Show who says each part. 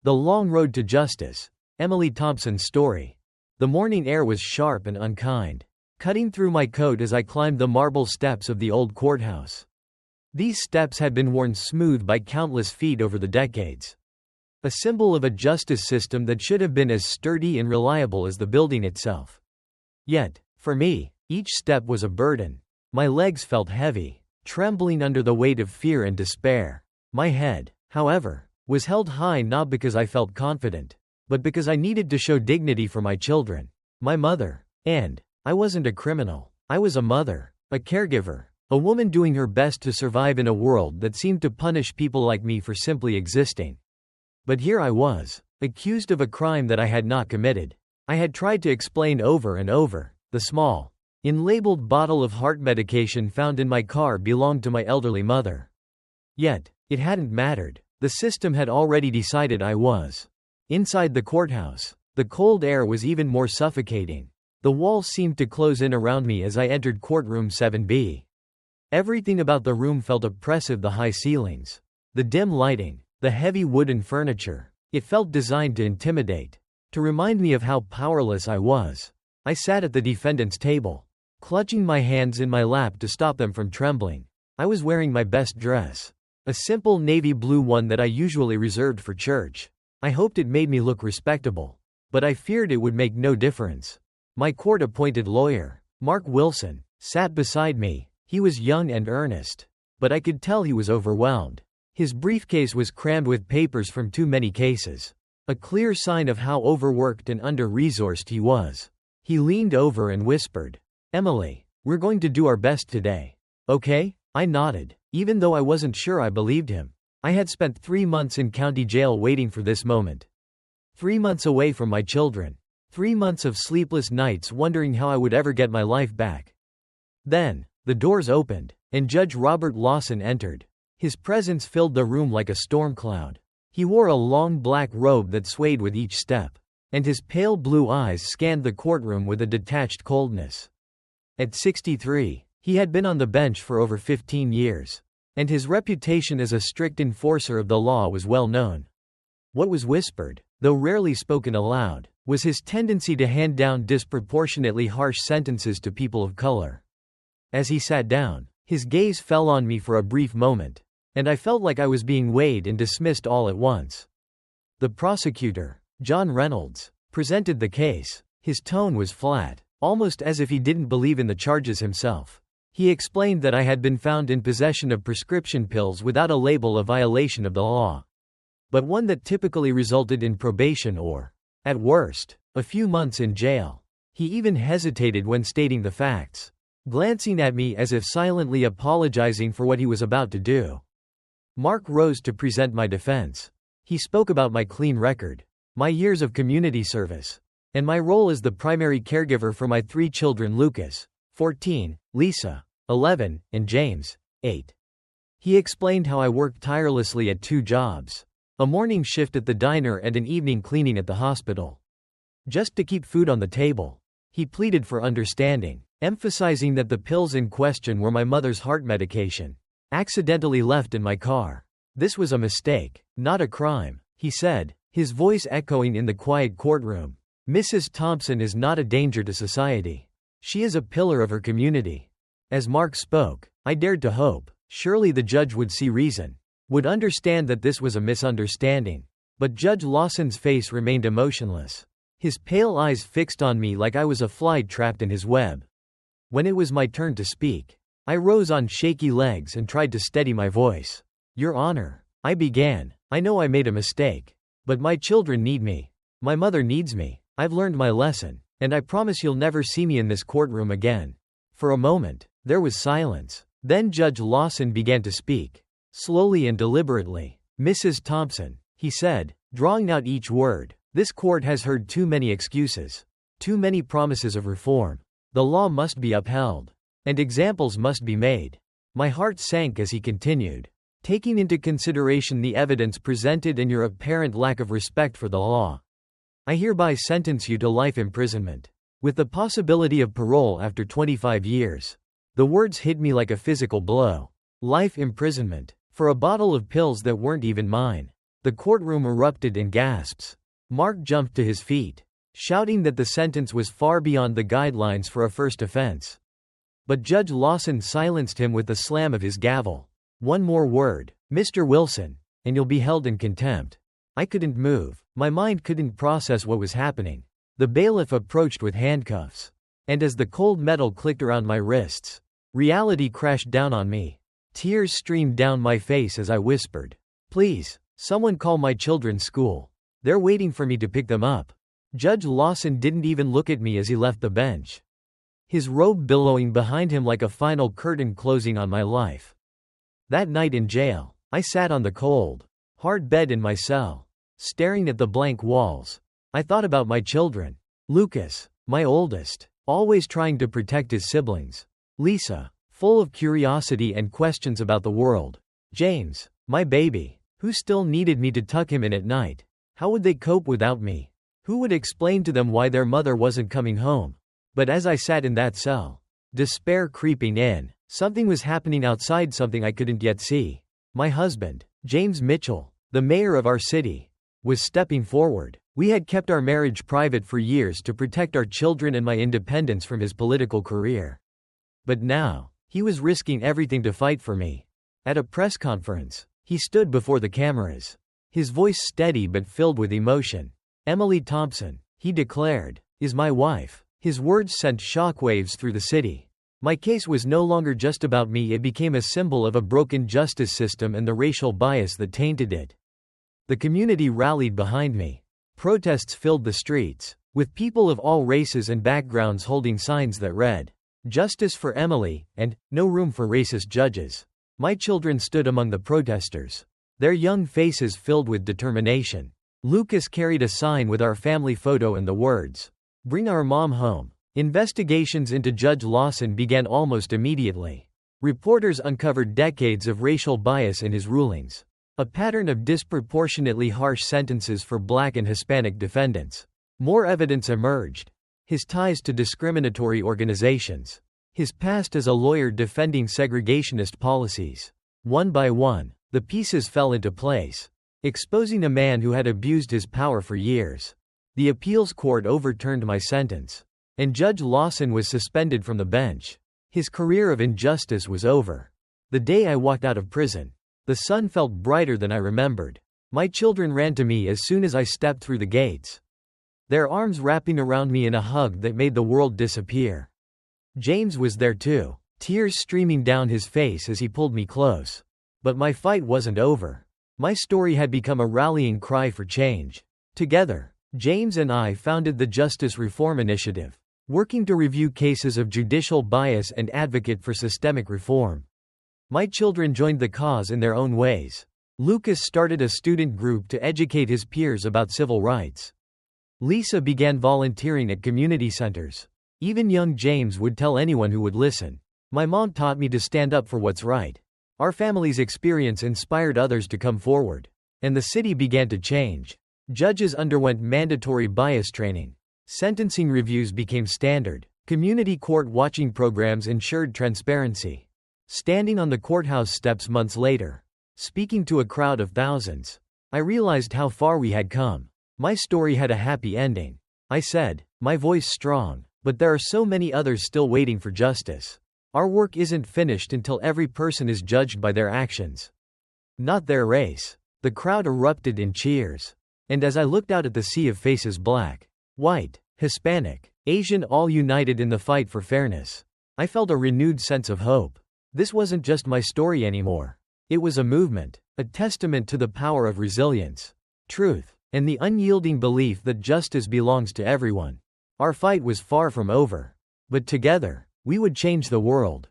Speaker 1: The Long Road to Justice. Emily Thompson's story. The morning air was sharp and unkind, cutting through my coat as I climbed the marble steps of the old courthouse. These steps had been worn smooth by countless feet over the decades. A symbol of a justice system that should have been as sturdy and reliable as the building itself. Yet, for me, each step was a burden. My legs felt heavy, trembling under the weight of fear and despair. My head, however, was held high not because I felt confident, but because I needed to show dignity for my children, my mother, and I wasn't a criminal. I was a mother, a caregiver, a woman doing her best to survive in a world that seemed to punish people like me for simply existing. But here I was, accused of a crime that I had not committed. I had tried to explain over and over. The small, unlabeled bottle of heart medication found in my car belonged to my elderly mother. Yet, it hadn't mattered. The system had already decided I was. Inside the courthouse, the cold air was even more suffocating. The walls seemed to close in around me as I entered courtroom 7B. Everything about the room felt oppressive: the high ceilings, the dim lighting, the heavy wooden furniture. It felt designed to intimidate, to remind me of how powerless I was. I sat at the defendant's table, clutching my hands in my lap to stop them from trembling. I was wearing my best dress, a simple navy blue one that I usually reserved for church. I hoped it made me look respectable, but I feared it would make no difference. My court-appointed lawyer, Mark Wilson, sat beside me. He was young and earnest, but I could tell he was overwhelmed. His briefcase was crammed with papers from too many cases, a clear sign of how overworked and under-resourced he was. He leaned over and whispered, "Emily, we're going to do our best today. Okay?" I nodded, even though I wasn't sure I believed him. I had spent 3 months in county jail waiting for this moment. 3 months away from my children. 3 months of sleepless nights wondering how I would ever get my life back. Then, the doors opened, and Judge Robert Lawson entered. His presence filled the room like a storm cloud. He wore a long black robe that swayed with each step, and his pale blue eyes scanned the courtroom with a detached coldness. At 63, he had been on the bench for over 15 years, and his reputation as a strict enforcer of the law was well known. What was whispered, though rarely spoken aloud, was his tendency to hand down disproportionately harsh sentences to people of color. As he sat down, his gaze fell on me for a brief moment, and I felt like I was being weighed and dismissed all at once. The prosecutor, John Reynolds, presented the case. His tone was flat, almost as if he didn't believe in the charges himself. He explained that I had been found in possession of prescription pills without a label, a violation of the law, but one that typically resulted in probation or, at worst, a few months in jail. He even hesitated when stating the facts, glancing at me as if silently apologizing for what he was about to do. Mark rose to present my defense. He spoke about my clean record, my years of community service, and my role as the primary caregiver for my 3 children: Lucas, 14, Lisa, 11, and James, 8. He explained how I worked tirelessly at 2 jobs, a morning shift at the diner and an evening cleaning at the hospital, just to keep food on the table. He pleaded for understanding, emphasizing that the pills in question were my mother's heart medication, accidentally left in my car. This was a mistake, not a crime, he said, his voice echoing in the quiet courtroom. Mrs. Thompson is not a danger to society. She is a pillar of her community. As Mark spoke, I dared to hope, surely the judge would see reason, would understand that this was a misunderstanding. But Judge Lawson's face remained emotionless, his pale eyes fixed on me like I was a fly trapped in his web. When it was my turn to speak, I rose on shaky legs and tried to steady my voice. "Your Honor," I began, "I know I made a mistake, but my children need me. My mother needs me. I've learned my lesson, and I promise you'll never see me in this courtroom again." For a moment, there was silence. Then Judge Lawson began to speak, slowly and deliberately. "Mrs. Thompson," he said, drawing out each word, "this court has heard too many excuses, too many promises of reform. The law must be upheld, and examples must be made." My heart sank as he continued, "Taking into consideration the evidence presented and your apparent lack of respect for the law, I hereby sentence you to life imprisonment, with the possibility of parole after 25 years. The words hit me like a physical blow. Life imprisonment, for a bottle of pills that weren't even mine. The courtroom erupted in gasps. Mark jumped to his feet, shouting that the sentence was far beyond the guidelines for a first offense. But Judge Lawson silenced him with the slam of his gavel. "One more word, Mr. Wilson, and you'll be held in contempt." I couldn't move. My mind couldn't process what was happening. The bailiff approached with handcuffs. And as the cold metal clicked around my wrists, reality crashed down on me. Tears streamed down my face as I whispered, "Please, someone call my children's school. They're waiting for me to pick them up." Judge Lawson didn't even look at me as he left the bench, his robe billowing behind him like a final curtain closing on my life. That night in jail, I sat on the cold, hard bed in my cell, staring at the blank walls. I thought about my children. Lucas, my oldest, always trying to protect his siblings. Lisa, full of curiosity and questions about the world. James, my baby, who still needed me to tuck him in at night. How would they cope without me? Who would explain to them why their mother wasn't coming home? But as I sat in that cell, despair creeping in, something was happening outside, something I couldn't yet see. My husband, James Mitchell, the mayor of our city, was stepping forward. We had kept our marriage private for years to protect our children and my independence from his political career. But now, he was risking everything to fight for me. At a press conference, he stood before the cameras, his voice steady but filled with emotion. "Emily Thompson," he declared, "is my wife." His words sent shockwaves through the city. My case was no longer just about me, it became a symbol of a broken justice system and the racial bias that tainted it. The community rallied behind me. Protests filled the streets, with people of all races and backgrounds holding signs that read, "Justice for Emily," and "No room for racist judges." My children stood among the protesters, their young faces filled with determination. Lucas carried a sign with our family photo and the words, "Bring our mom home." Investigations into Judge Lawson began almost immediately. Reporters uncovered decades of racial bias in his rulings, a pattern of disproportionately harsh sentences for Black and Hispanic defendants. More evidence emerged: his ties to discriminatory organizations, his past as a lawyer defending segregationist policies. One by one, the pieces fell into place, exposing a man who had abused his power for years. The appeals court overturned my sentence, and Judge Lawson was suspended from the bench. His career of injustice was over. The day I walked out of prison, the sun felt brighter than I remembered. My children ran to me as soon as I stepped through the gates, their arms wrapping around me in a hug that made the world disappear. James was there too, tears streaming down his face as he pulled me close. But my fight wasn't over. My story had become a rallying cry for change. Together, James and I founded the Justice Reform Initiative, working to review cases of judicial bias and advocate for systemic reform. My children joined the cause in their own ways. Lucas started a student group to educate his peers about civil rights. Lisa began volunteering at community centers. Even young James would tell anyone who would listen. My mom taught me to stand up for what's right. Our family's experience inspired others to come forward. And the city began to change. Judges underwent mandatory bias training. Sentencing reviews became standard. Community court watching programs ensured transparency. Standing on the courthouse steps months later, speaking to a crowd of thousands, I realized how far we had come. My story had a happy ending, I said, my voice strong, but there are so many others still waiting for justice. Our work isn't finished until every person is judged by their actions, not their race. The crowd erupted in cheers. And as I looked out at the sea of faces, Black, white, Hispanic, Asian, all united in the fight for fairness, I felt a renewed sense of hope. This wasn't just my story anymore. It was a movement, a testament to the power of resilience, truth, and the unyielding belief that justice belongs to everyone. Our fight was far from over. But together, we would change the world.